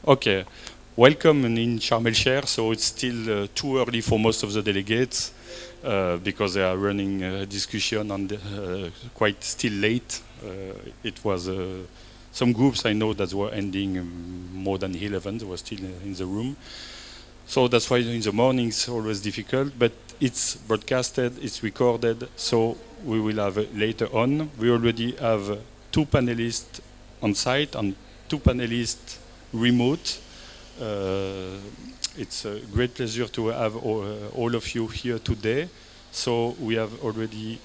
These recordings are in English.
Okay, welcome in Sharm el-Sheikh. So it's still too early for most of the delegates because they are running a discussion on quite still late. It was some groups I know that were ending more than 11. They were still in the room. So that's why in the morning it's always difficult, but it's broadcasted, it's recorded, so we will have later on. We already have two panelists on site and two panelists remote. It's a great pleasure to have all of you here today. So we have already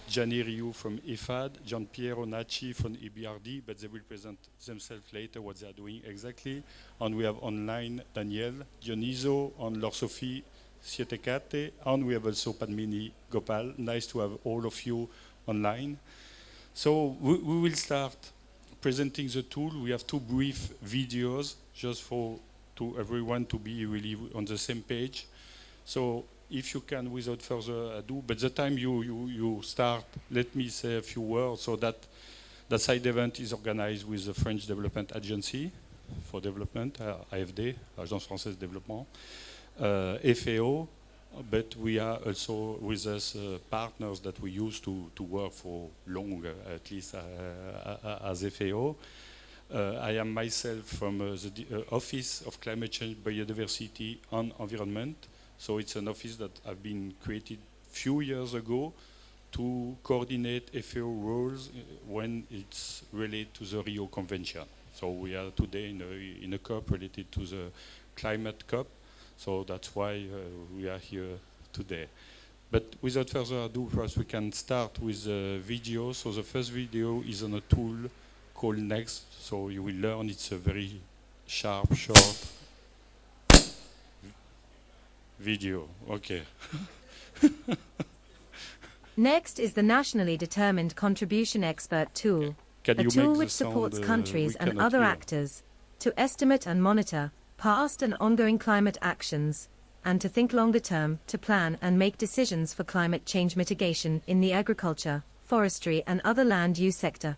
Gianni Riou from IFAD, Gianpiero Nacci from EBRD, but they will present themselves later what they are doing exactly. And we have online Daniel Dioniso and Lor-Sophie Sietecate, and we have also Padmini Gopal. Nice to have all of you online. So we will start presenting the tool. We have two brief videos just to everyone to be really on the same page. So if you can, without further ado, but the time you start, let me say a few words. So that side event is organized with the French Development Agency for Development, AFD, Agence Française de Développement, FAO, but we are also with us partners that we used to work for long, at least as FAO. I am myself from the Office of Climate Change, Biodiversity and Environment. So it's an office that has been created a few years ago to coordinate FAO roles when it's related to the Rio Convention. So we are today in a COP related to the climate COP. So that's why we are here today. But without further ado, perhaps we can start with the video. So the first video is on a tool called Next. So you will learn it's a very sharp, short video. Okay. Next is the Nationally Determined Contribution Expert Tool, a tool which supports countries and other actors to estimate and monitor past and ongoing climate actions, and to think longer term, to plan and make decisions for climate change mitigation in the agriculture, forestry and other land use sector.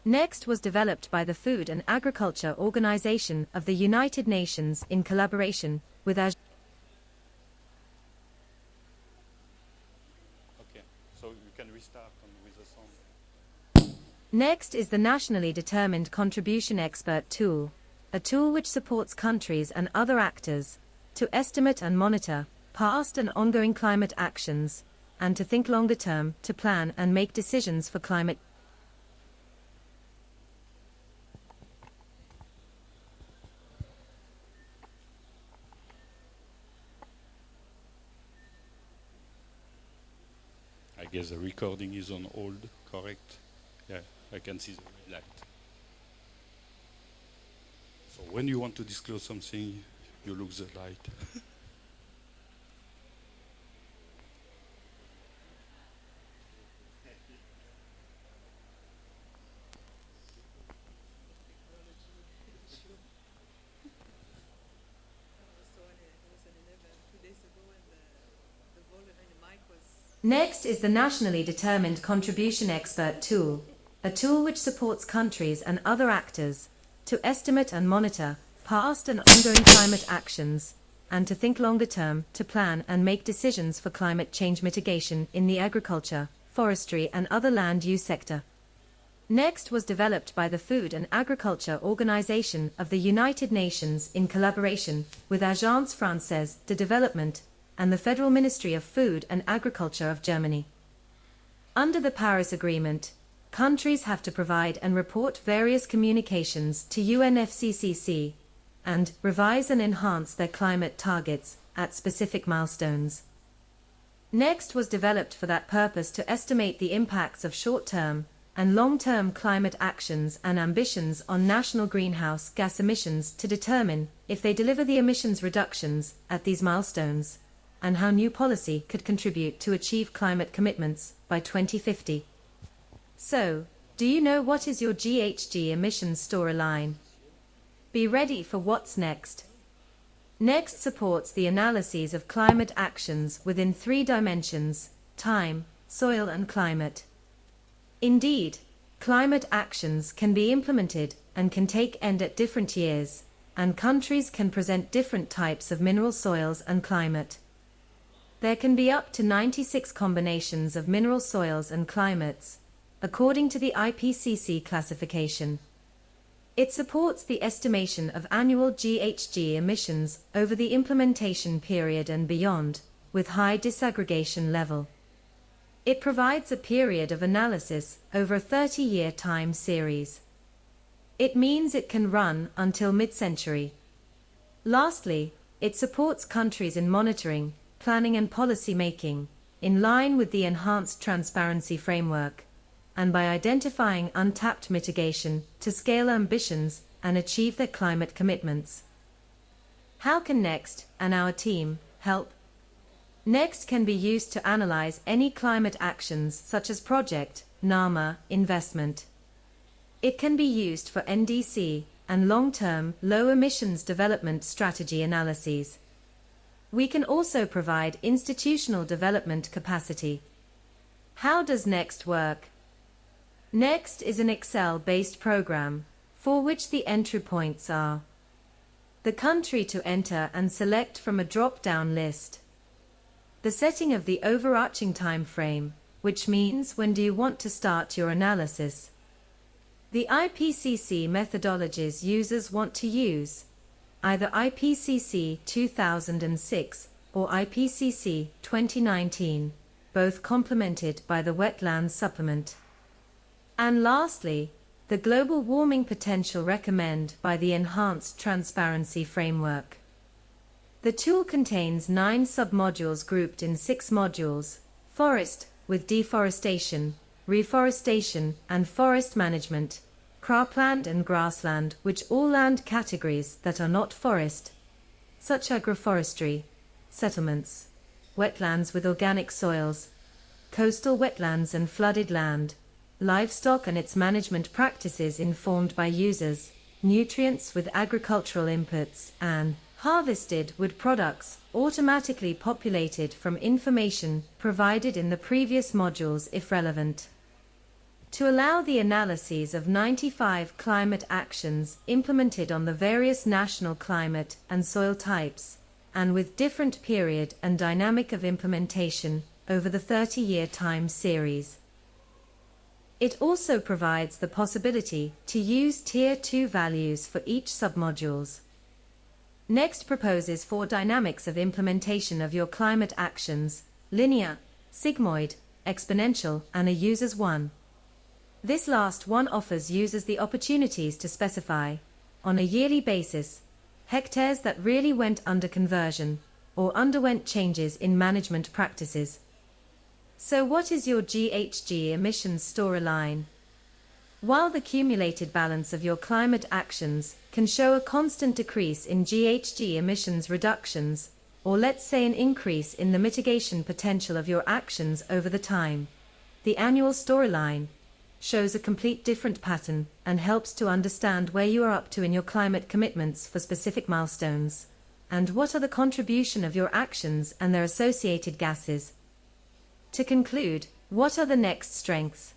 Next was developed by the Food and Agriculture Organization of the United Nations in collaboration with Okay, so you can restart with the song. Next is the Nationally Determined Contribution Expert Tool, a tool which supports countries and other actors to estimate and monitor past and ongoing climate actions, and to think longer term, to plan and make decisions for climate. I guess the recording is on hold, correct? Yeah, I can see the red light. So when you want to disclose something, you look the light. Next is the Nationally Determined Contribution Expert Tool, a tool which supports countries and other actors to estimate and monitor past and ongoing climate actions, and to think longer term, to plan and make decisions for climate change mitigation in the agriculture, forestry and other land use sector. Next was developed by the Food and Agriculture Organization of the United Nations in collaboration with Agence Française de Développement and the Federal Ministry of Food and Agriculture of Germany. Under the Paris Agreement, countries have to provide and report various communications to UNFCCC and revise and enhance their climate targets at specific milestones. Next was developed for that purpose to estimate the impacts of short-term and long-term climate actions and ambitions on national greenhouse gas emissions to determine if they deliver the emissions reductions at these milestones, and how new policy could contribute to achieve climate commitments by 2050. So, do you know what is your GHG emissions storyline? Be ready for what's next. Next supports the analyses of climate actions within 3 dimensions: time, soil and climate. Indeed, climate actions can be implemented and can take end at different years, and countries can present different types of mineral soils and climate. There can be up to 96 combinations of mineral soils and climates, according to the IPCC classification. It supports the estimation of annual GHG emissions over the implementation period and beyond, with high disaggregation level. It provides a period of analysis over a 30-year time series. It means it can run until mid-century. Lastly, it supports countries in monitoring, planning and policy making, in line with the Enhanced Transparency Framework, and by identifying untapped mitigation to scale ambitions and achieve their climate commitments. How can NEXT and our team help? NEXT can be used to analyze any climate actions such as project, NAMA, investment. It can be used for NDC and long-term, low-emissions development strategy analyses. We can also provide institutional development capacity. How does NEXT work? NEXT is an Excel-based program, for which the entry points are the country to enter and select from a drop-down list, the setting of the overarching time frame, which means when do you want to start your analysis, the IPCC methodologies users want to use, either IPCC 2006 or IPCC 2019, both complemented by the wetlands supplement. And lastly, the global warming potential recommended by the Enhanced Transparency Framework. The tool contains 9 submodules grouped in 6 modules: forest, with deforestation, reforestation and forest management, cropland and grassland, which all land categories that are not forest, such agroforestry, settlements, wetlands with organic soils, coastal wetlands and flooded land, livestock and its management practices informed by users, nutrients with agricultural inputs, and harvested wood products, automatically populated from information provided in the previous modules if relevant. To allow the analyses of 95 climate actions implemented on the various national climate and soil types, and with different period and dynamic of implementation over the 30-year time series. It also provides the possibility to use Tier 2 values for each submodules. NEXT proposes 4 dynamics of implementation of your climate actions: linear, sigmoid, exponential, and a user's one. This last one offers users the opportunities to specify, on a yearly basis, hectares that really went under conversion, or underwent changes in management practices. So what is your GHG emissions storyline? While the cumulated balance of your climate actions can show a constant decrease in GHG emissions reductions, or let's say an increase in the mitigation potential of your actions over the time, the annual storyline shows a complete different pattern and helps to understand where you are up to in your climate commitments for specific milestones, and what are the contribution of your actions and their associated gases. To conclude, what are the NEXT strengths?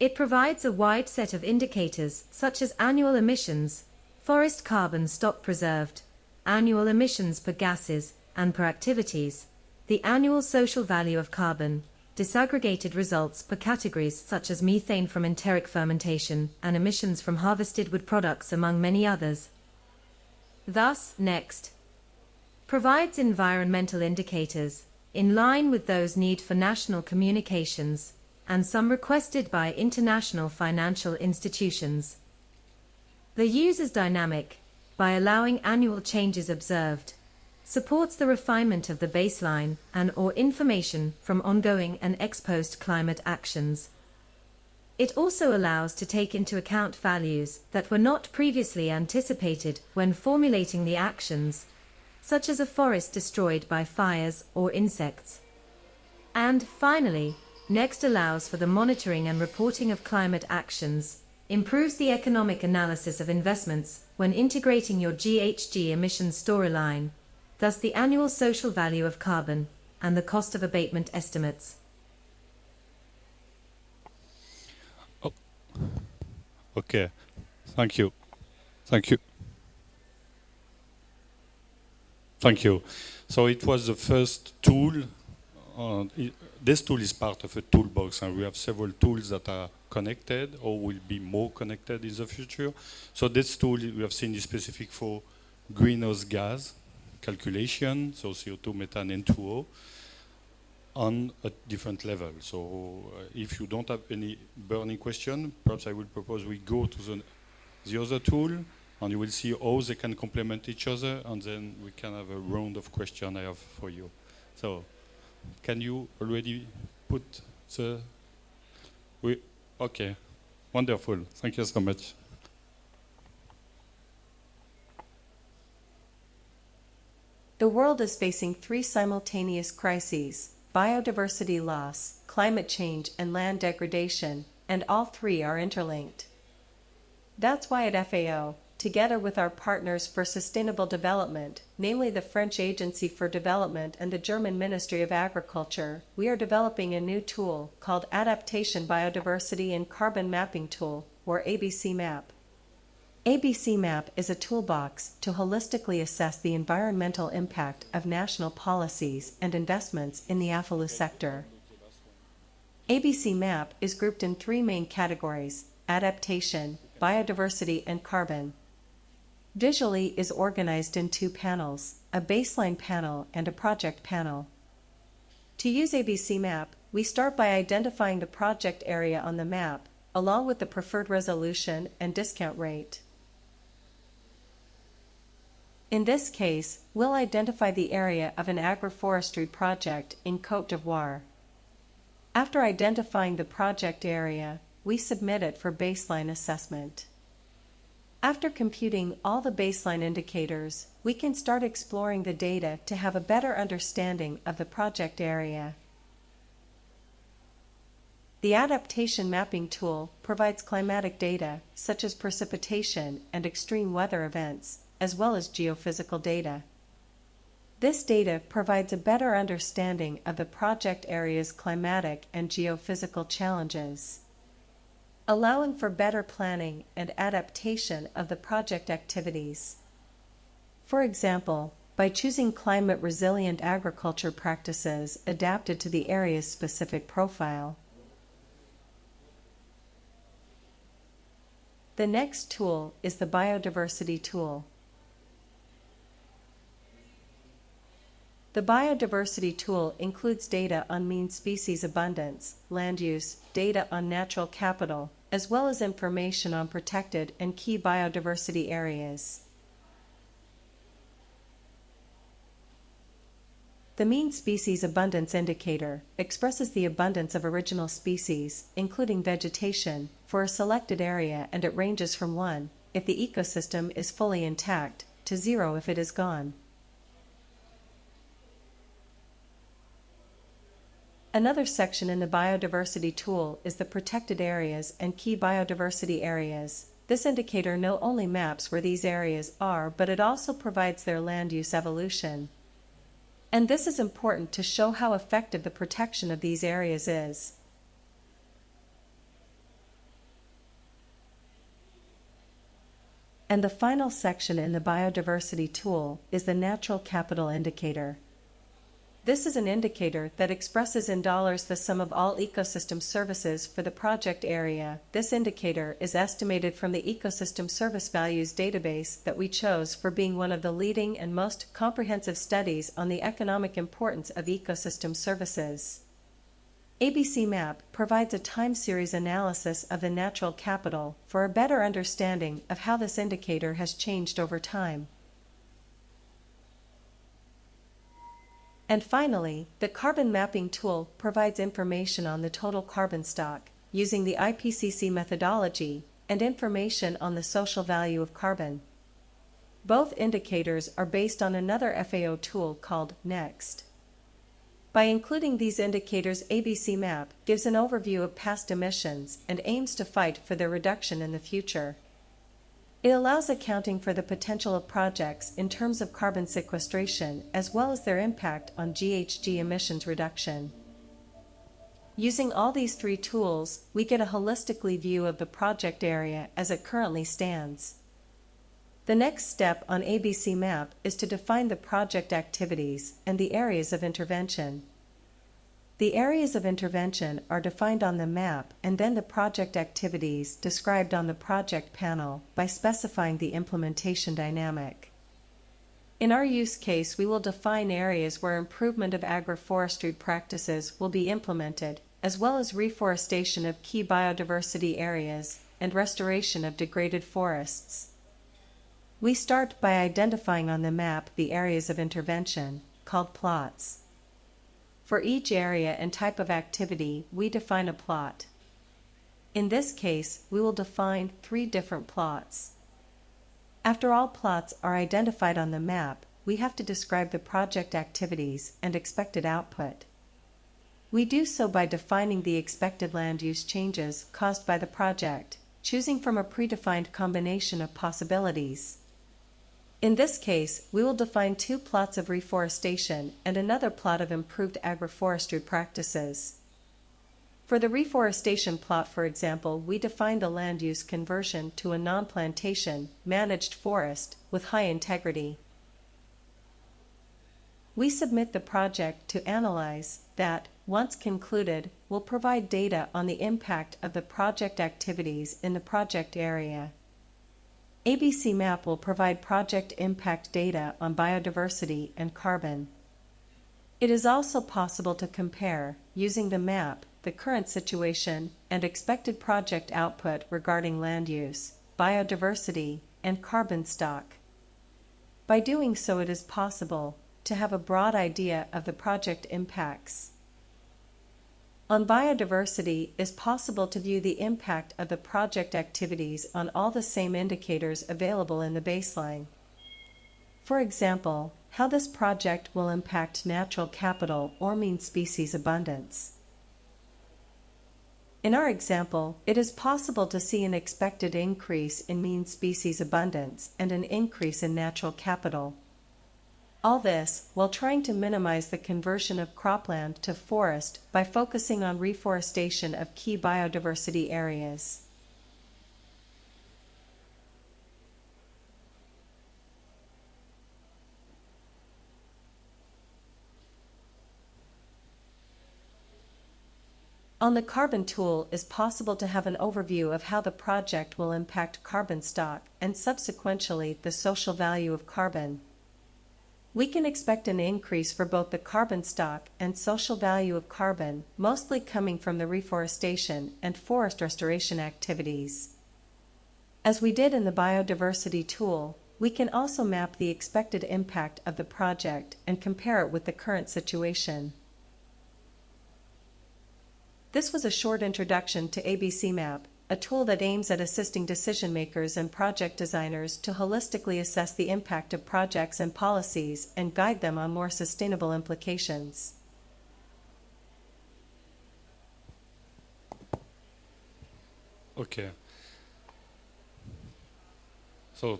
It provides a wide set of indicators such as annual emissions, forest carbon stock preserved, annual emissions per gases and per activities, the annual social value of carbon, disaggregated results per categories such as methane from enteric fermentation and emissions from harvested wood products, among many others. Thus, NEXT provides environmental indicators in line with those needed for national communications and some requested by international financial institutions. The user's dynamic, by allowing annual changes observed, supports the refinement of the baseline and/or information from ongoing and ex-post climate actions. It also allows to take into account values that were not previously anticipated when formulating the actions, such as a forest destroyed by fires or insects. And finally, NEXT allows for the monitoring and reporting of climate actions, improves the economic analysis of investments when integrating your GHG emissions storyline, thus the annual social value of carbon and the cost of abatement estimates. Okay, thank you. Thank you. Thank you. So it was the first tool. This tool is part of a toolbox, and we have several tools that are connected or will be more connected in the future. So this tool we have seen is specific for greenhouse gas calculation, so CO2, methane, and N2O, on a different level. So if you don't have any burning question, perhaps I will propose we go to the other tool, and you will see how they can complement each other, and then we can have a round of questions I have for you. So, can you already put the... Okay, wonderful. Thank you so much. The world is facing three simultaneous crises: biodiversity loss, climate change, and land degradation, and all three are interlinked. That's why at FAO, together with our partners for sustainable development, namely the French Agency for Development and the German Ministry of Agriculture, we are developing a new tool called Adaptation Biodiversity and Carbon Mapping Tool, or ABC Map. ABC Map is a toolbox to holistically assess the environmental impact of national policies and investments in the AFLU sector. ABC Map is grouped in three main categories: adaptation, biodiversity, and carbon. Visually is organized in two panels, a baseline panel and a project panel. To use ABC Map, we start by identifying the project area on the map, along with the preferred resolution and discount rate. In this case, we'll identify the area of an agroforestry project in Côte d'Ivoire. After identifying the project area, we submit it for baseline assessment. After computing all the baseline indicators, we can start exploring the data to have a better understanding of the project area. The Adaptation Mapping tool provides climatic data, such as precipitation and extreme weather events, as well as geophysical data. This data provides a better understanding of the project area's climatic and geophysical challenges, allowing for better planning and adaptation of the project activities. For example, by choosing climate-resilient agriculture practices adapted to the area's specific profile. The next tool is the biodiversity tool. The biodiversity tool includes data on mean species abundance, land use, data on natural capital, as well as information on protected and key biodiversity areas. The mean species abundance indicator expresses the abundance of original species, including vegetation, for a selected area, and it ranges from 1 if the ecosystem is fully intact to 0 if it is gone. Another section in the biodiversity tool is the protected areas and key biodiversity areas. This indicator not only maps where these areas are, but it also provides their land use evolution. And this is important to show how effective the protection of these areas is. And the final section in the biodiversity tool is the natural capital indicator. This is an indicator that expresses in dollars the sum of all ecosystem services for the project area. This indicator is estimated from the Ecosystem Service Values database that we chose for being one of the leading and most comprehensive studies on the economic importance of ecosystem services. ABC Map provides a time series analysis of the natural capital for a better understanding of how this indicator has changed over time. And finally, the carbon mapping tool provides information on the total carbon stock using the IPCC methodology and information on the social value of carbon. Both indicators are based on another FAO tool called NEXT. By including these indicators, ABC Map gives an overview of past emissions and aims to fight for their reduction in the future. It allows accounting for the potential of projects in terms of carbon sequestration as well as their impact on GHG emissions reduction. Using all these three tools, we get a holistic view of the project area as it currently stands. The next step on ABC Map is to define the project activities and the areas of intervention. The areas of intervention are defined on the map and then the project activities described on the project panel by specifying the implementation dynamic. In our use case, we will define areas where improvement of agroforestry practices will be implemented, as well as reforestation of key biodiversity areas and restoration of degraded forests. We start by identifying on the map the areas of intervention, called plots. For each area and type of activity, we define a plot. In this case, we will define 3 different plots. After all plots are identified on the map, we have to describe the project activities and expected output. We do so by defining the expected land use changes caused by the project, choosing from a predefined combination of possibilities. In this case, we will define 2 plots of reforestation and another plot of improved agroforestry practices. For the reforestation plot, for example, we defined a land use conversion to a non-plantation, managed forest with high integrity. We submit the project to analyze that, once concluded, will provide data on the impact of the project activities in the project area. ABC Map will provide project impact data on biodiversity and carbon. It is also possible to compare, using the map, the current situation and expected project output regarding land use, biodiversity, and carbon stock. By doing so, it is possible to have a broad idea of the project impacts. On biodiversity, it is possible to view the impact of the project activities on all the same indicators available in the baseline. For example, how this project will impact natural capital or mean species abundance. In our example, it is possible to see an expected increase in mean species abundance and an increase in natural capital. All this while trying to minimize the conversion of cropland to forest by focusing on reforestation of key biodiversity areas. On the carbon tool, it is possible to have an overview of how the project will impact carbon stock and subsequently the social value of carbon. We can expect an increase for both the carbon stock and social value of carbon, mostly coming from the reforestation and forest restoration activities. As we did in the biodiversity tool, we can also map the expected impact of the project and compare it with the current situation. This was a short introduction to ABC Map, a tool that aims at assisting decision makers and project designers to holistically assess the impact of projects and policies and guide them on more sustainable implications. Okay. So,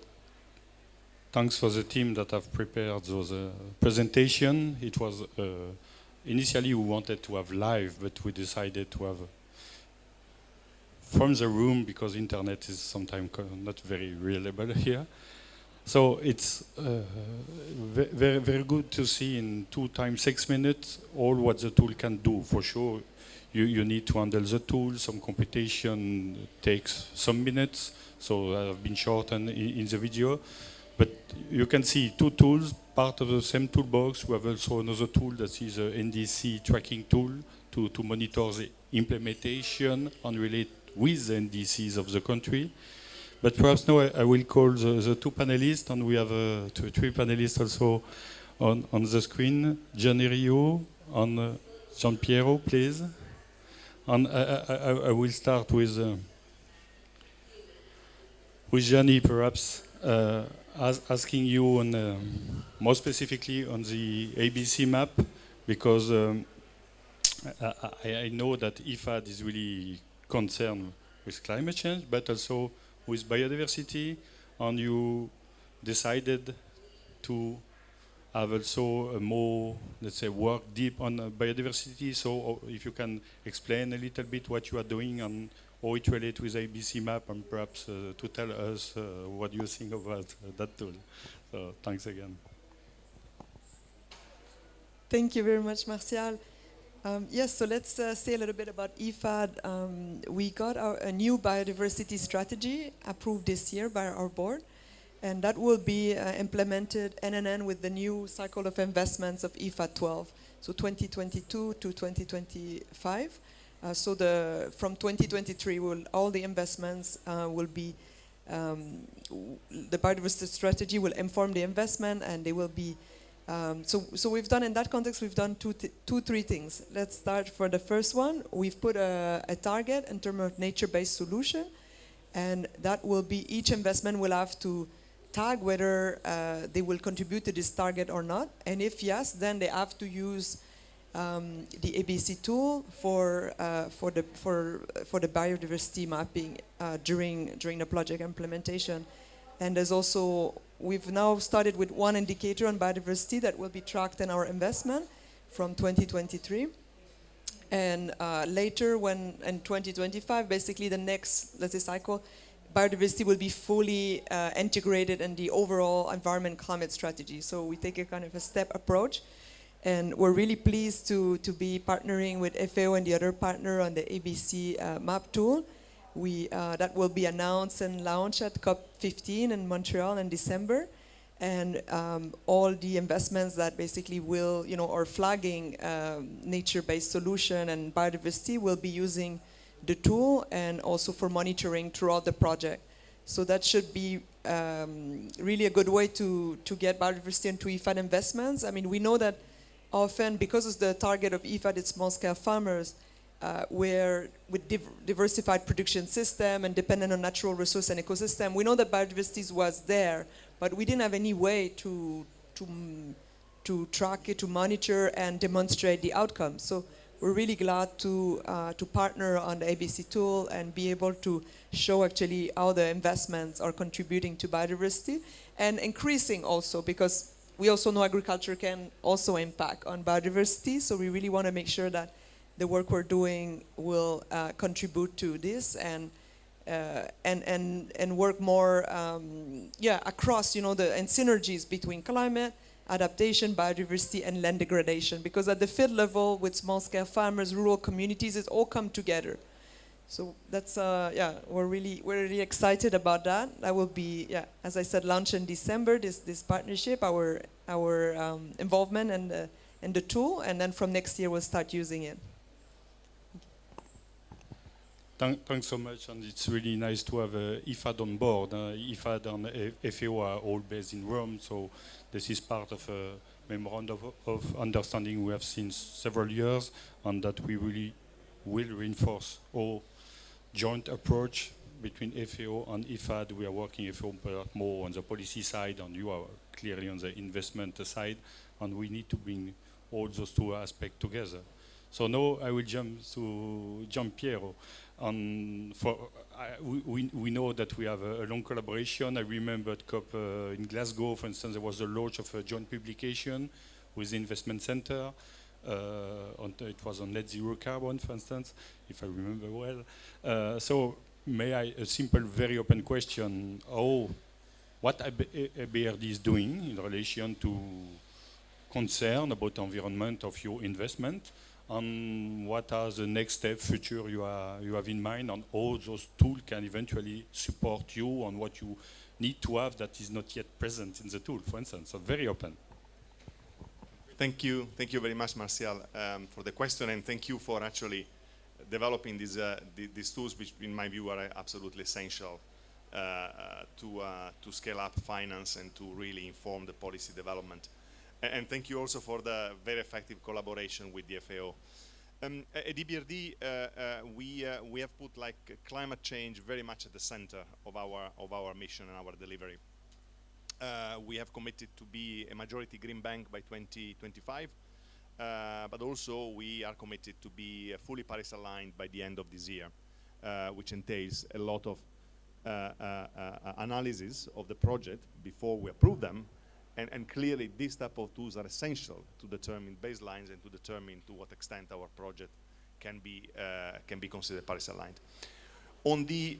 thanks for the team that have prepared those presentation. It was initially we wanted to have live, but we decided to have from the room because internet is sometimes not very reliable here. So it's very, very good to see in 2 times 6 minutes all what the tool can do. For sure, you need to handle the tool. Some computation takes some minutes, so I've been shortened in the video. But you can see 2 tools, part of the same toolbox. We have also another tool that is a NDC tracking tool to monitor the implementation and relate with the NDCs of the country. But perhaps now I will call the 2 panelists, and we have 3 panelists also on the screen. Gianni Rio and Gian Piero, please. And I will start with Gianni, perhaps asking you on more specifically on the ABC map, because I know that IFAD is really concerned with climate change, but also with biodiversity, and you decided to have also a more, let's say, work deep on biodiversity. So if you can explain a little bit what you are doing and how it relates with ABC Map, and perhaps to tell us what you think about that tool. So thanks again. Thank you very much, Martial. Yes, so let's say a little bit about IFAD. We got a new biodiversity strategy approved this year by our board, and that will be implemented end with the new cycle of investments of IFAD 12, so 2022 to 2025. So from 2023, all the investments will be, the biodiversity strategy will inform the investment, and they will be, so we've done, in that context, we've done three things. Let's start for the first one. We've put a target in terms of nature-based solution, and that will be, each investment will have to tag whether they will contribute to this target or not, and if yes, then they have to use the ABC tool for the biodiversity mapping during the project implementation. And there's also, we've now started with one indicator on biodiversity that will be tracked in our investment from 2023. And later, when in 2025, basically the next, let's say, cycle, biodiversity will be fully integrated in the overall environment climate strategy. So we take a kind of a step approach. And we're really pleased to be partnering with FAO and the other partner on the ABC map tool. That will be announced and launched at COP15 in Montreal in December. And all the investments that basically will, are flagging nature-based solution and biodiversity will be using the tool, and also for monitoring throughout the project. So that should be really a good way to get biodiversity into IFAD investments. I mean, we know that often, because of the target of IFAD, it's small-scale farmers, where with diversified production system and dependent on natural resource and ecosystem, we know that biodiversity was there, but we didn't have any way to track it, to monitor and demonstrate the outcomes. So we're really glad to partner on the ABC tool and be able to show actually how the investments are contributing to biodiversity, and increasing also, because we also know agriculture can also impact on biodiversity. So we really want to make sure that the work we're doing will contribute to this, and work more, across, and synergies between climate, adaptation, biodiversity, and land degradation. Because at the field level, with small-scale farmers, rural communities, it's all come together. So that's, we're really excited about that. That will be, as I said, launched in December, this partnership, our involvement in the tool, and then from next year we'll start using it. Thanks so much, and it's really nice to have IFAD on board. IFAD and FAO are all based in Rome, so this is part of a memorandum of understanding we have since several years, and that we really will reinforce our joint approach between FAO and IFAD. We are working FAO more on the policy side, and you are clearly on the investment side, and we need to bring all those two aspects together. So now I will jump to Giampiero. We know that we have a long collaboration. I remember at COP in Glasgow, for instance, there was the launch of a joint publication with the Investment Center. It was on net zero carbon, for instance, if I remember well. So may I, a simple, very open question, what ABRD is doing in relation to concern about environment of your investment, and what are the next steps, future you have in mind, and how those tools can eventually support you on what you need to have that is not yet present in the tool, for instance. So very open. Thank you very much, Martial, for the question, and thank you for actually developing these tools, which in my view are absolutely essential to scale up finance and to really inform the policy development. And thank you also for the very effective collaboration with the FAO. At EBRD, we have put climate change very much at the center of our mission and our delivery. We have committed to be a majority green bank by 2025, but also we are committed to be fully Paris aligned by the end of this year, which entails a lot of analysis of the project before we approve them. And clearly, these type of tools are essential to determine baselines and to determine to what extent our project can be considered Paris aligned. On the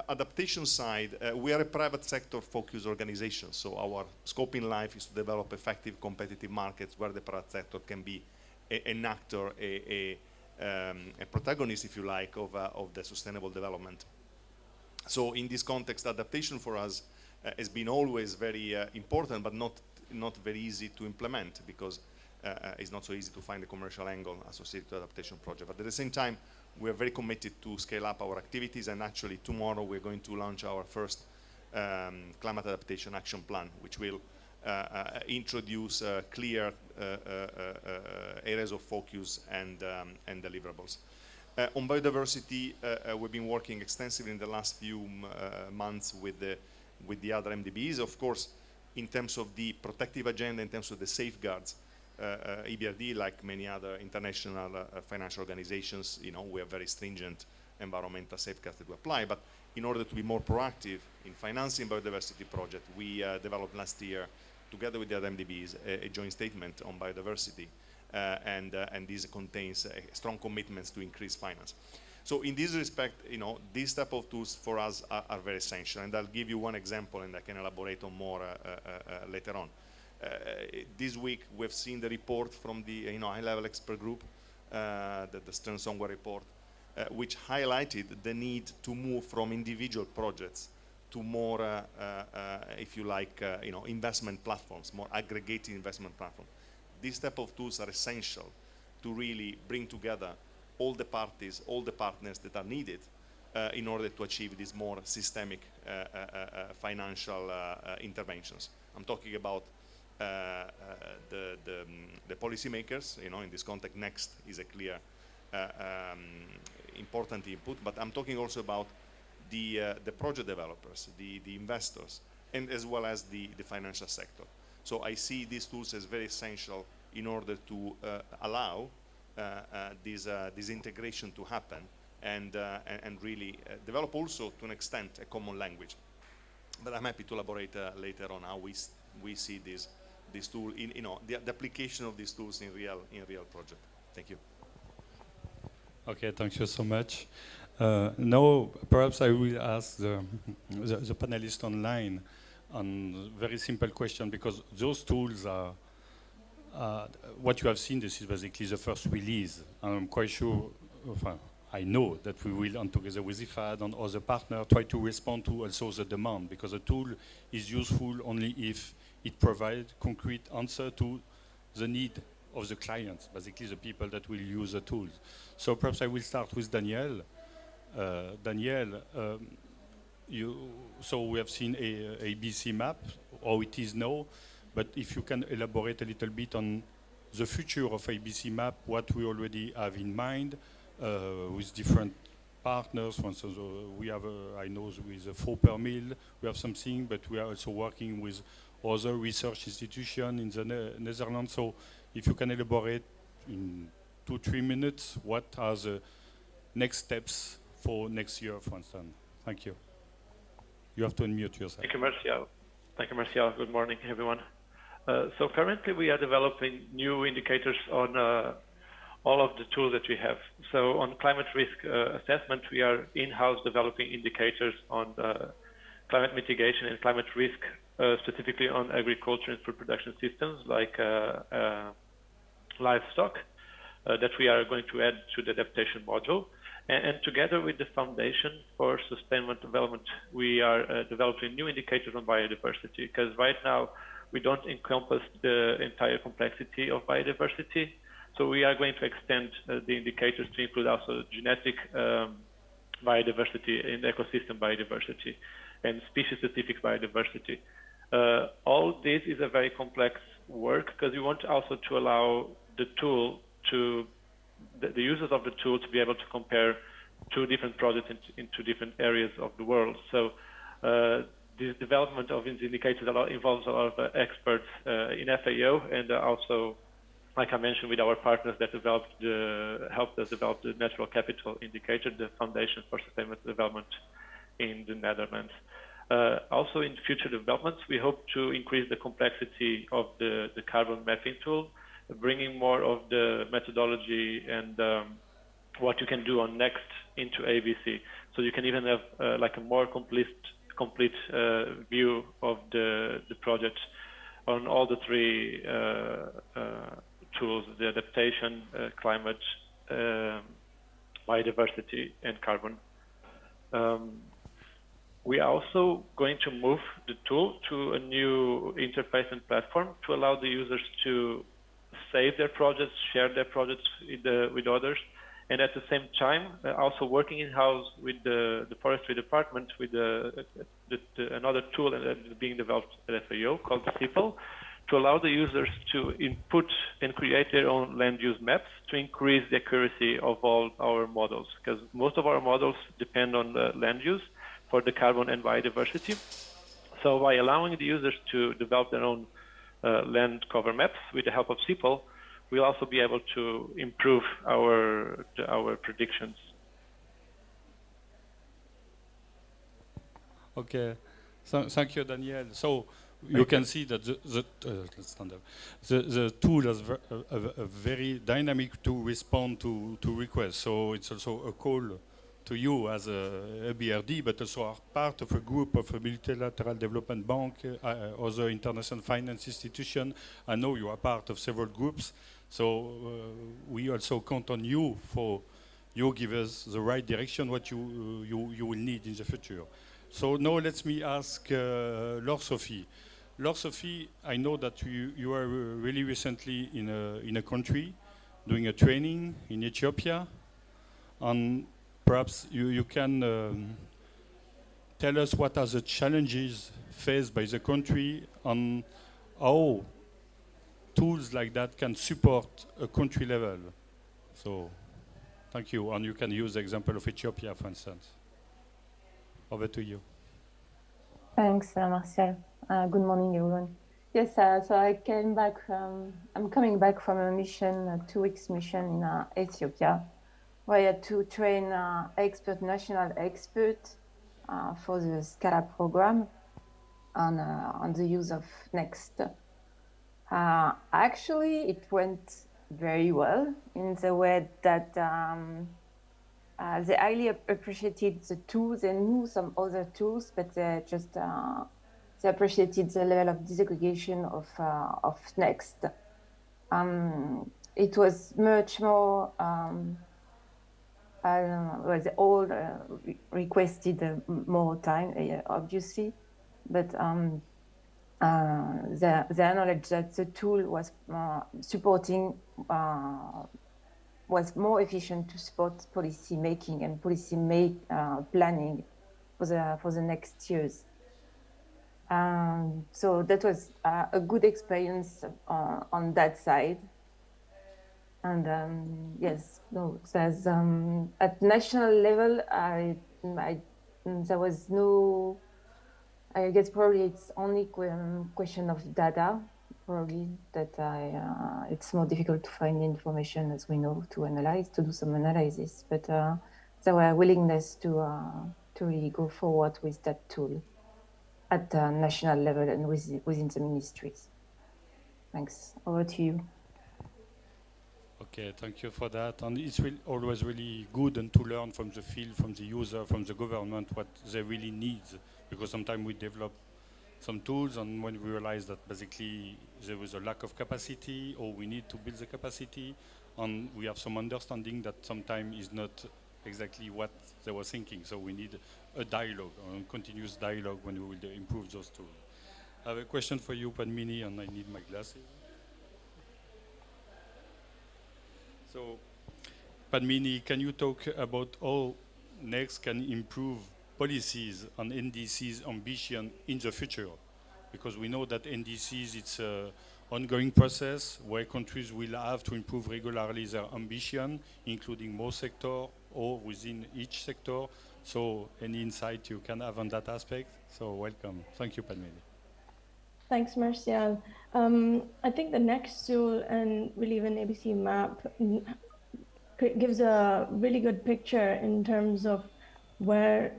adaptation side, we are a private sector focused organization, so our scope in life is to develop effective competitive markets where the private sector can be an actor, a protagonist, if you like, of the sustainable development. So in this context, adaptation for us has been always very important, but not very easy to implement, because it's not so easy to find a commercial angle associated to adaptation project. But at the same time, we are very committed to scale up our activities, and actually tomorrow we're going to launch our first climate adaptation action plan, which will introduce clear areas of focus and deliverables. On biodiversity, we've been working extensively in the last few months with the other MDBs. Of course, in terms of the protective agenda, in terms of the safeguards, EBRD, like many other international financial organizations, we have very stringent environmental safeguards that we apply. But in order to be more proactive in financing biodiversity project, we developed last year, together with the other MDBs, a joint statement on biodiversity, and this contains strong commitments to increase finance. So in this respect, these type of tools for us are very essential, and I'll give you one example, and I can elaborate on more later on. This week we've seen the report from the high-level expert group, the Stern-Songwa report, which highlighted the need to move from individual projects to more, if you like, investment platforms, more aggregated investment platforms. These type of tools are essential to really bring together all the parties, all the partners that are needed in order to achieve these more systemic financial interventions. I'm talking about the policymakers. In this context, NEXT is a clear important input, but I'm talking also about the project developers, the investors, and as well as the financial sector. So I see these tools as very essential in order to allow this integration to happen, and really develop also, to an extent, a common language. But I'm happy to elaborate later on how we see this tool in the application of these tools in real project. Thank you. Okay, thank you so much. Now, perhaps I will ask the panelists online on very simple question, because those tools are what you have seen. This is basically the first release, and I'm quite sure. I know that we will, and together with IFAD and other partners, try to respond to also the demand, because a tool is useful only if it provides concrete answer to the need of the clients, basically the people that will use the tools. So perhaps I will start with Daniel. Daniel, so we have seen a ABC map, how it is now, but if you can elaborate a little bit on the future of ABC map, what we already have in mind, with different partners. For instance, we have, I know with FAO per mil, we have something, but we are also working with other research institutions in the Netherlands. So if you can elaborate in 2-3 minutes, what are the next steps for next year, for instance? Thank you. You have to unmute yourself. Thank you, Martial. Thank you, Martial. Good morning, everyone. So currently we are developing new indicators on all of the tools that we have. So on climate risk assessment, we are in-house developing indicators on climate mitigation and climate risk, specifically on agriculture and food production systems like livestock, that we are going to add to the adaptation module. And together with the Foundation for Sustainable Development, we are developing new indicators on biodiversity, because right now we don't encompass the entire complexity of biodiversity. So we are going to extend the indicators to include also genetic biodiversity and ecosystem biodiversity and species-specific biodiversity. All this is a very complex work, because we want also to allow the tool to the users of the tool to be able to compare two different projects into different areas of the world. So this development of these indicators involves a lot of experts in FAO, and also, like I mentioned, with our partners that helped us develop the natural capital indicator, the Foundation for Sustainable Development in the Netherlands. Also in future developments, we hope to increase the complexity of the carbon mapping tool, bringing more of the methodology and what you can do on next into ABC. So you can even have like a more complete view of the project on all the three tools: the adaptation, climate, biodiversity, and carbon. We are also going to move the tool to a new interface and platform to allow the users to save their projects, share their projects with others, and at the same time also working in-house with the forestry department with another tool being developed at FAO called the CIPL, to allow the users to input and create their own land use maps to increase the accuracy of all our models, because most of our models depend on the land use for the carbon and biodiversity. So by allowing the users to develop their own land cover maps with the help of CIPL, we'll also be able to improve our predictions. Okay, thank you, Daniel. So you can see that the tool has a very dynamic to respond to requests. So it's also a call to you as a BRD, but also are part of a group of a multilateral development bank, other international finance institution. I know you are part of several groups, so we also count on you for you give us the right direction, what you will need in the future. So now let me ask Laure Sophie. Laure Sophie, I know that you are really recently in a country doing a training in Ethiopia, and perhaps you can tell us what are the challenges faced by the country and how tools like that can support a country level. So, thank you. And you can use the example of Ethiopia, for instance. Over to you. Thanks, Martial. Good morning, everyone. Yes, so I came back I'm coming back from a mission, a 2-week mission in Ethiopia, where I had to train national expert for the SCALA program on the use of Next. Actually, it went very well in the way that they highly appreciated the tools. They knew some other tools, but they just they appreciated the level of disaggregation of Next. It was much more. Well, they all requested more time, obviously, but they acknowledged that the tool was supporting. Was more efficient to support policy making and policy planning for the next years. So that was a good experience on that side. And yes, no, there's at national level, there was no. I guess probably it's only question of data. Probably that it's more difficult to find information, as we know, to analyze, to do some analysis. But there were willingness to really go forward with that tool at the national level and within the ministries. Thanks. Over to you. Okay, thank you for that. And it's always really good and to learn from the field, from the user, from the government, what they really need. Because sometimes we develop some tools, and when we realize that basically there was a lack of capacity, or we need to build the capacity, and we have some understanding that sometimes is not exactly what they were thinking. So we need a dialogue, a continuous dialogue when we will improve those tools. I have a question for you, Padmini, and I need my glasses. So, Padmini, can you talk about how Next can improve policies on NDC's ambition in the future? Because we know that NDCs, it's an ongoing process where countries will have to improve regularly their ambition, including more sector or within each sector. So any insight you can have on that aspect? So welcome. Thank you, Padmini. Thanks, Martial. I think the Next tool and really even ABC map gives a really good picture in terms of where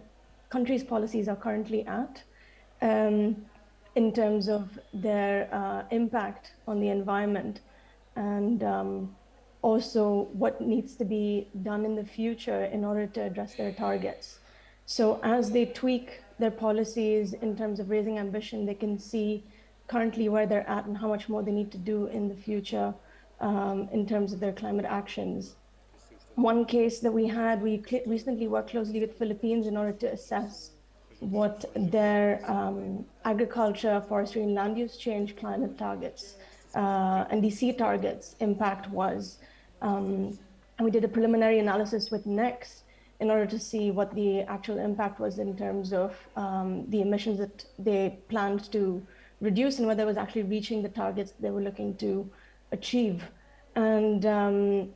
countries' policies are currently at in terms of their impact on the environment. And also what needs to be done in the future in order to address their targets. So as they tweak their policies in terms of raising ambition, they can see currently where they're at and how much more they need to do in the future in terms of their climate actions. One case that we had, we recently worked closely with Philippines in order to assess what their agriculture, forestry, and land use change climate targets and DC targets impact was. And we did a preliminary analysis with NEX in order to see what the actual impact was in terms of the emissions that they planned to reduce and whether it was actually reaching the targets they were looking to achieve. And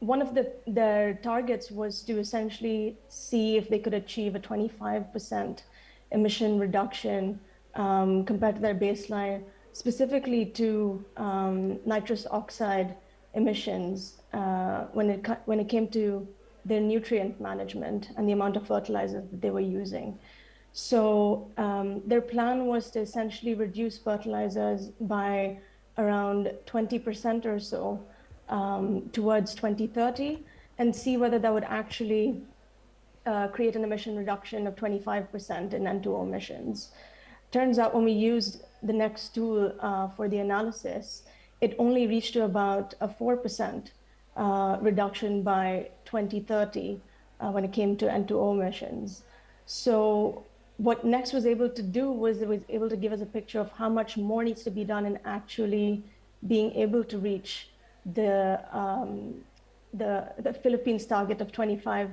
one of their targets was to essentially see if they could achieve a 25% emission reduction compared to their baseline, specifically to nitrous oxide emissions when it came to their nutrient management and the amount of fertilizers that they were using. So their plan was to essentially reduce fertilizers by around 20% or so towards 2030 and see whether that would actually create an emission reduction of 25% in N2O emissions. Turns out when we used the NEX tool for the analysis, it only reached to about a 4% reduction by 2030 when it came to N2O emissions. So what NEX was able to do was it was able to give us a picture of how much more needs to be done in actually being able to reach the Philippines target of 25%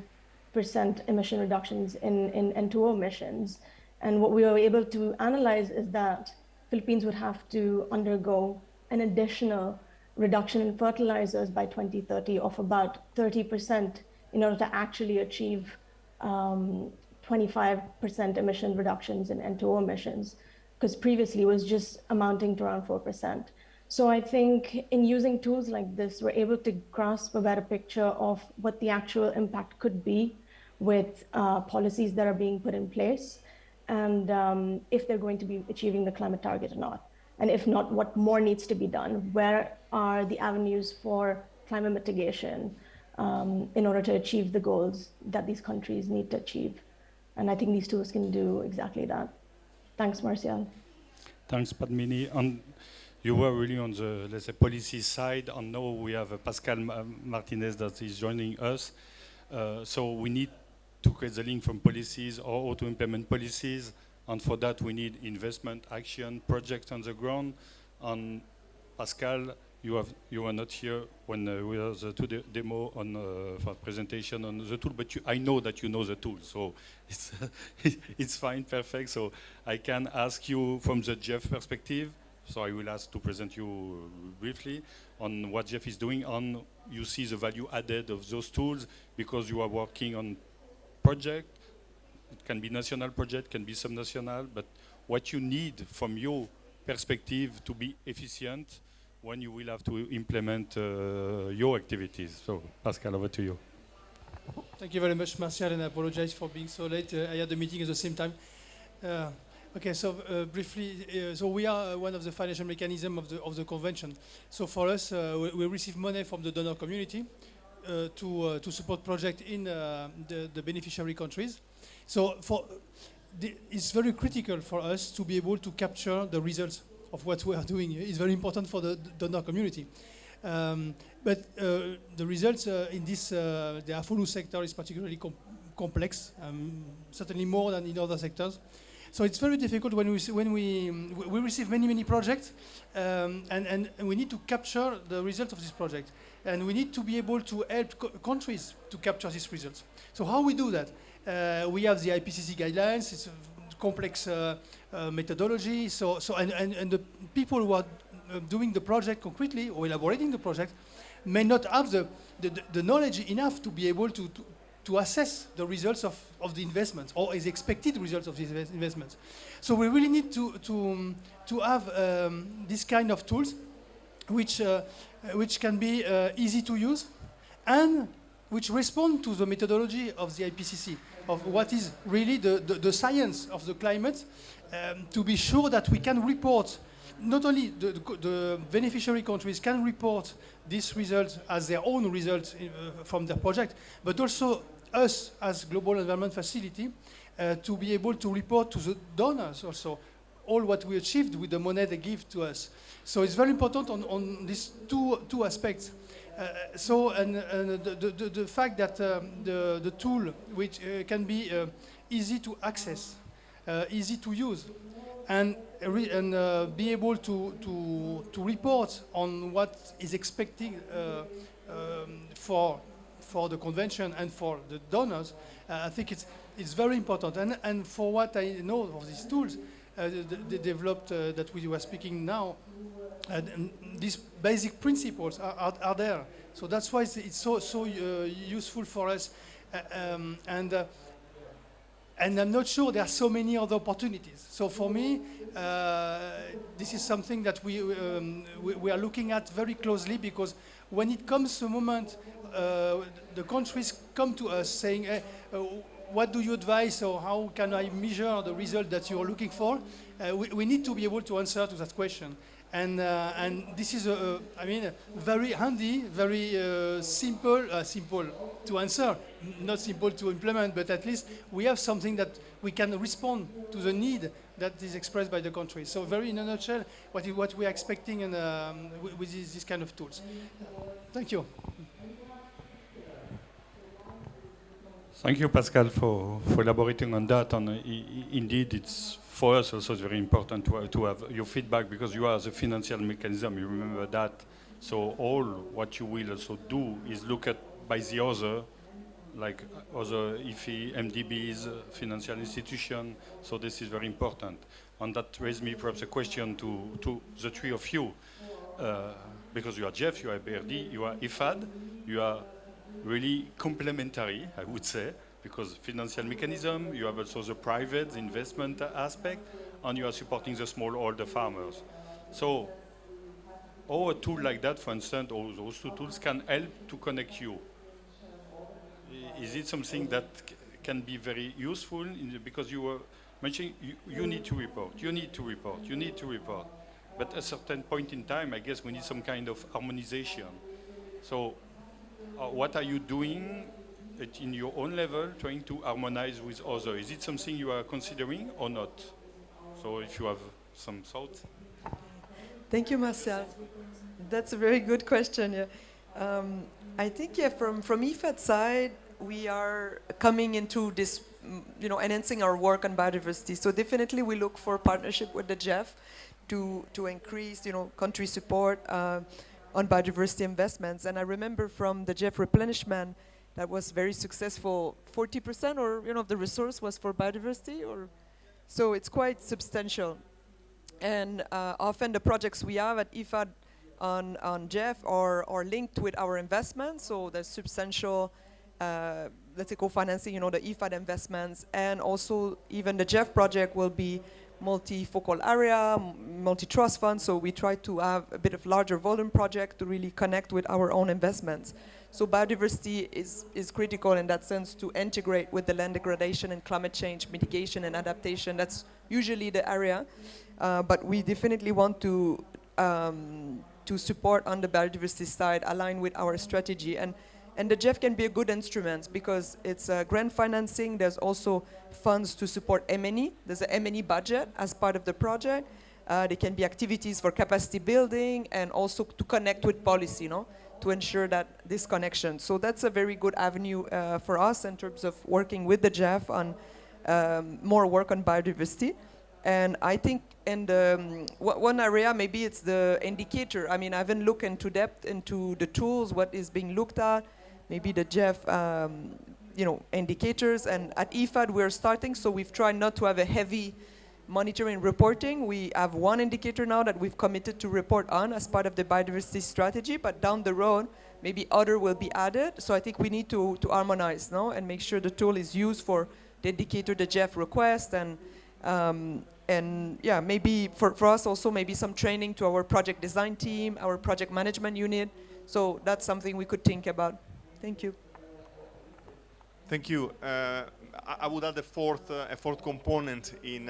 emission reductions in N2O emissions. And what we were able to analyze is that Philippines would have to undergo an additional reduction in fertilizers by 2030 of about 30% in order to actually achieve 25% emission reductions in N2O emissions, because previously it was just amounting to around 4%. So I think in using tools like this, we're able to grasp a better picture of what the actual impact could be with policies that are being put in place, and if they're going to be achieving the climate target or not. And if not, what more needs to be done? Where are the avenues for climate mitigation in order to achieve the goals that these countries need to achieve? And I think these tools can do exactly that. Thanks, Martial. Thanks, Padmini. And you were really on the, let's say, policy side, and now we have Pascal Martinez that is joining us. So we need to create the link from policies or how to implement policies, and for that we need investment, action, projects on the ground. And Pascal, you were not here when we had the demo on for presentation on the tool, but I know that you know the tool, so it's fine, perfect. So I can ask you from the Jeff perspective. So I will ask to present you briefly on what Jeff is doing, and you see the value added of those tools because you are working on project. It can be national project, can be subnational, but what you need from your perspective to be efficient when you will have to implement your activities. So Pascal, over to you. Thank you very much, Martial, and I apologize for being so late. I had the meeting at the same time. Okay, so briefly, so we are one of the financial mechanisms of the convention. So for us, we receive money from the donor community to support projects in the beneficiary countries. So it's very critical for us to be able to capture the results of what we are doing. It's very important for the donor community. But the results in this, the AFOLU sector is particularly complex, certainly more than in other sectors. So it's very difficult when we receive many projects, and we need to capture the results of this project, and we need to be able to help countries to capture these results. So how we do that? We have the IPCC guidelines. It's a complex methodology. And the people who are doing the project concretely or elaborating the project may not have the knowledge enough to be able to assess the results of the investments or the expected results of these investments. So we really need to have this kind of tools which can be easy to use and which respond to the methodology of the IPCC, of what is really the science of the climate, to be sure that we can report not only the beneficiary countries can report these results as their own results from their project, but also us as Global Environment Facility to be able to report to the donors also all what we achieved with the money they give to us. So it's very important on these two aspects. The fact that the tool which can be easy to access, easy to use, and be able to report on what is expected for the convention and for the donors, I think it's very important. And for what I know of these tools, they developed that we were speaking now, and these basic principles are there. So that's why it's so useful for us. And I'm not sure there are so many other opportunities. So for me, this is something that we are looking at very closely, because when it comes to a moment, the countries come to us saying, hey, what do you advise, or how can I measure the result that you're looking for? We need to be able to answer to that question. And this is, very handy, very simple to answer, not simple to implement, but at least we have something that we can respond to the need that is expressed by the country. So very in a nutshell, what we are expecting with these kind of tools. Thank you. Thank you, Pascal, for elaborating on that. And indeed, it's for us also it's very important to have your feedback, because you are the financial mechanism. You remember that. So all what you will also do is look at by the other, like other IFI, MDBs, financial institution. So this is very important. And that raised me perhaps a question to the three of you, because you are Jeff, you are BRD, you are IFAD, you are really complementary, I would say, because financial mechanism, you have also the private, the investment aspect, and you are supporting the smallholder farmers. So, a tool like that, for instance, or those two tools can help to connect you. Is it something that can be very useful? Because you were mentioning you need to report, you need to report, you need to report. But at a certain point in time, I guess we need some kind of harmonization. So, what are you doing in your own level, trying to harmonize with others? Is it something you are considering or not? So if you have some thoughts. Thank you, Martial. That's a very good question. Yeah. I think, from IFAD side, we are coming into this, enhancing our work on biodiversity. So definitely we look for partnership with the GEF to increase, country support on biodiversity investments. And I remember from the GEF replenishment that was very successful, 40% of the resource was for biodiversity, so it's quite substantial. And often the projects we have at IFAD on GEF are linked with our investments, so there's substantial, let's say, co-financing, the IFAD investments, and also even the GEF project will be multi-focal area, multi-trust fund, so we try to have a bit of larger volume project to really connect with our own investments. So biodiversity is critical in that sense, to integrate with the land degradation and climate change mitigation and adaptation. That's usually the area, but we definitely want to support on the biodiversity side, align with our strategy. And the GEF can be a good instrument because it's grant financing. There's also funds to support M&E. There's an M&E budget as part of the project. There can be activities for capacity building and also to connect with policy, to ensure that this connection. So that's a very good avenue for us in terms of working with the GEF on more work on biodiversity. And I think in the one area, maybe it's the indicator. I mean, I haven't looked into depth into the tools, what is being looked at. Maybe the GEF, indicators. And at IFAD, we're starting, so we've tried not to have a heavy monitoring reporting. We have one indicator now that we've committed to report on as part of the biodiversity strategy, but down the road, maybe other will be added. So I think we need to harmonize now and make sure the tool is used for the indicator the GEF request, and yeah, maybe for us also, maybe some training to our project design team, our project management unit. So that's something we could think about. Thank you. Thank you. I would add a fourth component in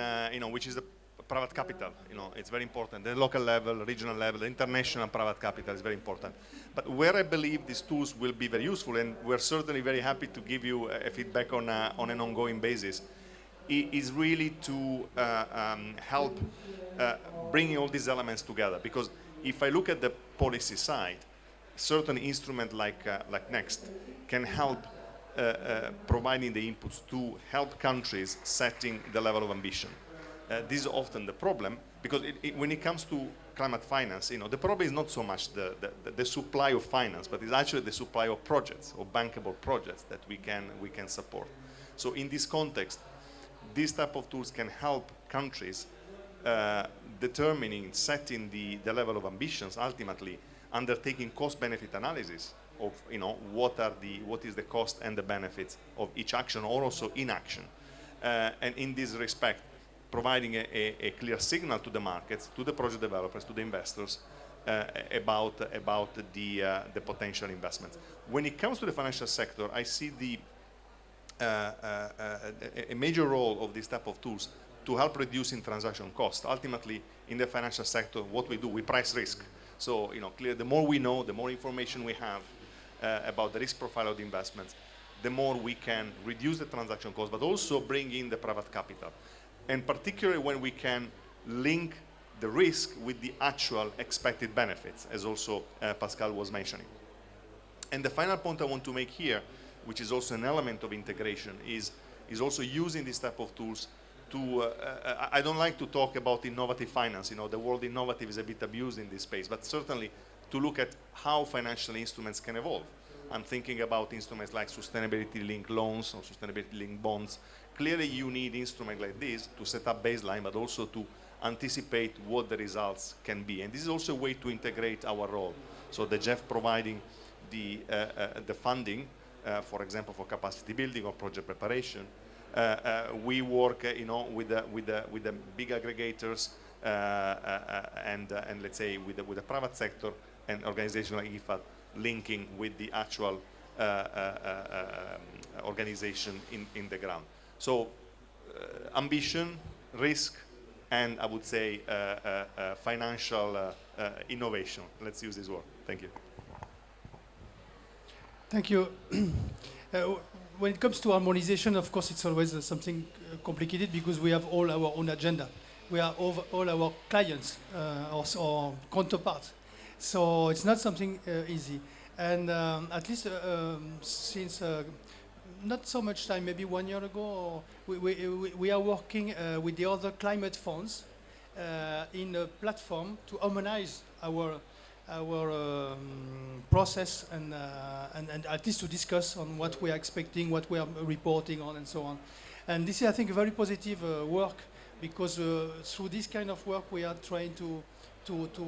which is the private capital, it's very important. The local level, regional level, the international private capital is very important. But where I believe these tools will be very useful, and we're certainly very happy to give you a feedback on an ongoing basis, is really to help bringing all these elements together. Because if I look at the policy side, certain instrument like Next can help providing the inputs to help countries setting the level of ambition. This is often the problem, because when it comes to climate finance, the problem is not so much the supply of finance, but it's actually the supply of projects, or bankable projects that we can support. So in this context, these type of tools can help countries determining, setting the level of ambitions, ultimately undertaking cost-benefit analysis of what is the cost and the benefits of each action, or also inaction, and in this respect, providing a clear signal to the markets, to the project developers, to the investors about the potential investments. When it comes to the financial sector, I see a major role of this type of tools to help reducing transaction costs. Ultimately, in the financial sector, what we do, we price risk. So, clearly, the more we know, the more information we have about the risk profile of the investments, the more we can reduce the transaction cost, but also bring in the private capital. And particularly when we can link the risk with the actual expected benefits, as also Pascal was mentioning. And the final point I want to make here, which is also an element of integration, is also using this type of tools to, I don't like to talk about innovative finance, the word innovative is a bit abused in this space, but certainly to look at how financial instruments can evolve. I'm thinking about instruments like sustainability-linked loans or sustainability-linked bonds. Clearly, you need instruments like this to set up baseline, but also to anticipate what the results can be. And this is also a way to integrate our role. So the GEF providing the funding, for example, for capacity building or project preparation. We work, with the big aggregators and let's say with the private sector and organizations like IFAD, linking with the actual organization in the ground. So ambition, risk, and I would say financial innovation. Let's use this word. Thank you. Thank you. When it comes to harmonization, of course, it's always something complicated because we have all our own agenda. We are all our clients or counterparts. So it's not something easy. And at least since not so much time, maybe 1 year ago, we are working with the other climate funds in a platform to harmonize our process and at least to discuss on what we are expecting, what we are reporting on, and so on. And this is, I think, a very positive work, because through this kind of work we are trying to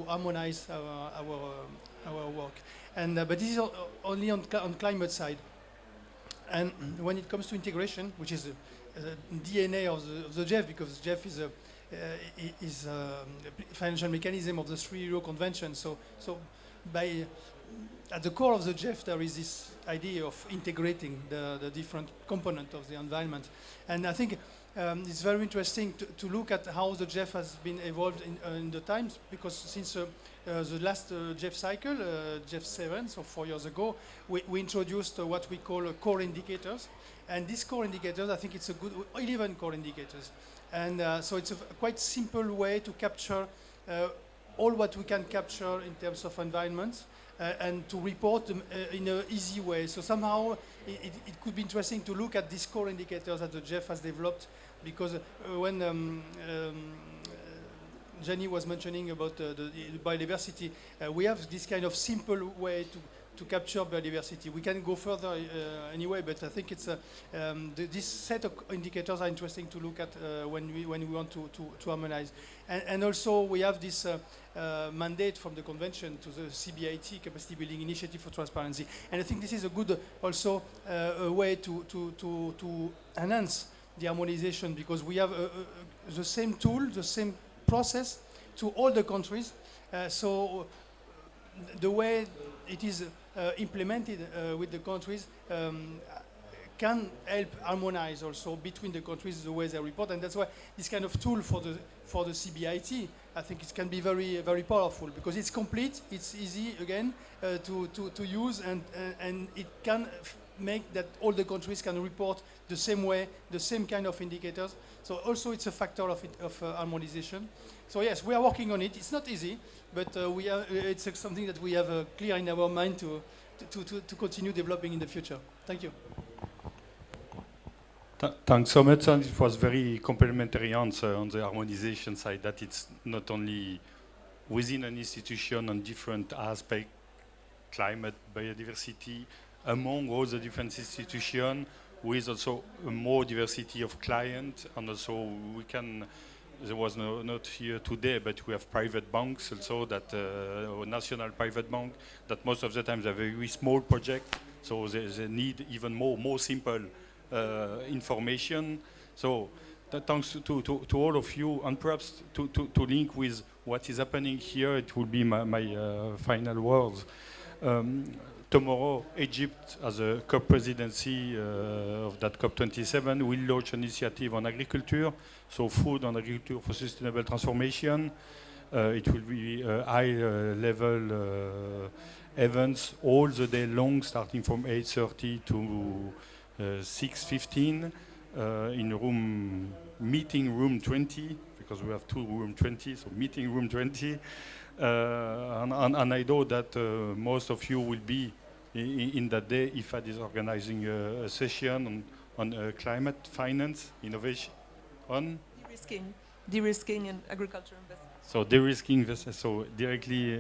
harmonize our work. And but this is only on climate side. And when it comes to integration, which is the DNA of the GEF, because GEF is a financial mechanism of the 3 Euro Convention. So at the core of the GEF, there is this idea of integrating the different components of the environment. And I think it's very interesting to look at how the GEF has been evolved in the times, because since the last GEF cycle, GEF 7, so 4 years ago, we introduced what we call core indicators. And these core indicators, I think it's a good 11 core indicators. And so it's a quite simple way to capture all what we can capture in terms of environment and to report them in an easy way. So somehow it could be interesting to look at these core indicators that the GEF has developed, because when Jenny was mentioning about the biodiversity, we have this kind of simple way to capture biodiversity. We can go further anyway, but I think it's this set of indicators are interesting to look at when we want to harmonize. And also we have this mandate from the convention to the CBIT, Capacity Building Initiative for Transparency. And I think this is a good also a way to enhance the harmonization, because we have the same tool, the same process to all the countries. So the way it is implemented with the countries can help harmonize also between the countries the way they report, and that's why this kind of tool for the CBIT, I think it can be very, very powerful because it's complete, it's easy again to use, and it can make that all the countries can report the same way, the same kind of indicators. So also it's a factor of harmonization. So yes, we are working on it. It's not easy, but it's something that we have clear in our mind to continue developing in the future. Thank you. Thanks so much, and it was very complimentary answer on the harmonization side, that it's not only within an institution on different aspects, climate, biodiversity, among all the different institutions, with also more diversity of clients, and also we can, there was not here today, but we have private banks also, that national private bank, that most of the time they're very small project, so they need even more simple information. So thanks to all of you, and perhaps to link with what is happening here, it will be my final words. Tomorrow, Egypt, as a COP presidency of that COP27, will launch an initiative on agriculture, so food and agriculture for sustainable transformation. It will be high-level events all the day long, starting from 8:30 to 6:15 in meeting room 20, because we have 2 room 20, so meeting room 20. And I know that most of you will be in that day. IFAD is organizing a session on climate finance innovation on de-risking and agriculture investment. So de-risking, so directly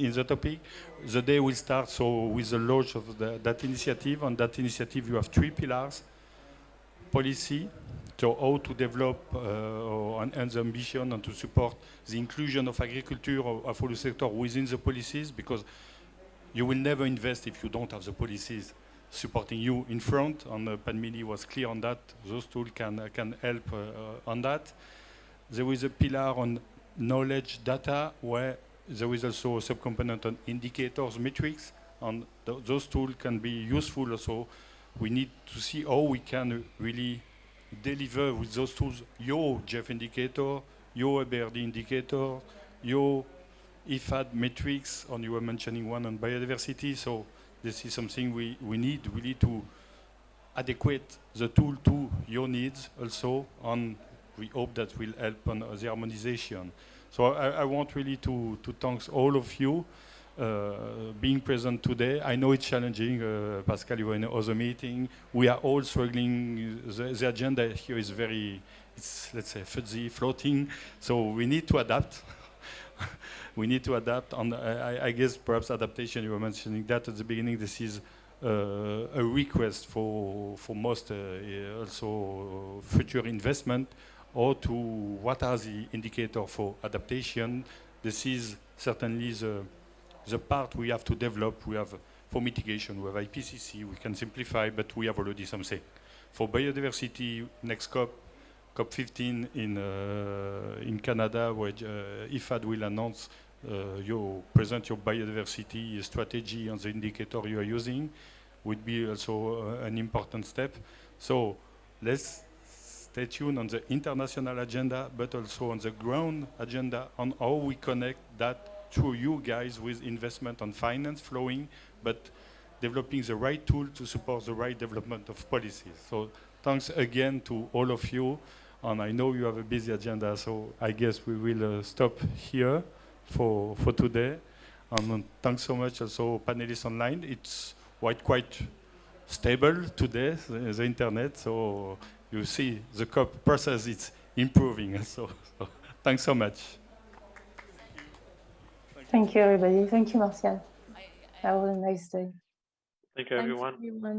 in the topic. The day will start so with the launch of that initiative. On that initiative, you have 3 pillars: policy, so how to develop and the ambition and to support the inclusion of agriculture of all the sector within the policies, because you will never invest if you don't have the policies supporting you in front. And Padmini was clear on that. Those tools can help on that. There is a pillar on knowledge data, where there is also a subcomponent on indicators, metrics, and those tools can be useful also. We need to see how we can really deliver with those tools your GEF indicator, your BRD indicator, your IFAD metrics, and you were mentioning one on biodiversity. So this is something we need really to adequate the tool to your needs also, and we hope that will help on the harmonization. So I want really to thank all of you being present today. I know it's challenging. Pascal, you were in another meeting. We are all struggling. The agenda here is very, it's, let's say, fuzzy, floating. So we need to adapt. We need to adapt. And I guess perhaps adaptation, you were mentioning that at the beginning. This is a request for most also future investment, or to what are the indicators for adaptation. This is certainly the part we have to develop. We have for mitigation, we have IPCC, we can simplify, but we have already some say. For biodiversity, next COP15 in Canada, where IFAD will announce present your biodiversity strategy and the indicator you are using, would be also an important step. So let's stay tuned on the international agenda, but also on the ground agenda, on how we connect that through you guys with investment and finance flowing, but developing the right tool to support the right development of policies. So thanks again to all of you. And I know you have a busy agenda, so I guess we will stop here for today. And thanks so much also panelists online. It's quite stable today, the internet, so you see the COP process is improving. So thanks so much. Thank you, everybody. Thank you, Martial. Have a nice day. Thank you, everyone. Thanks, everyone.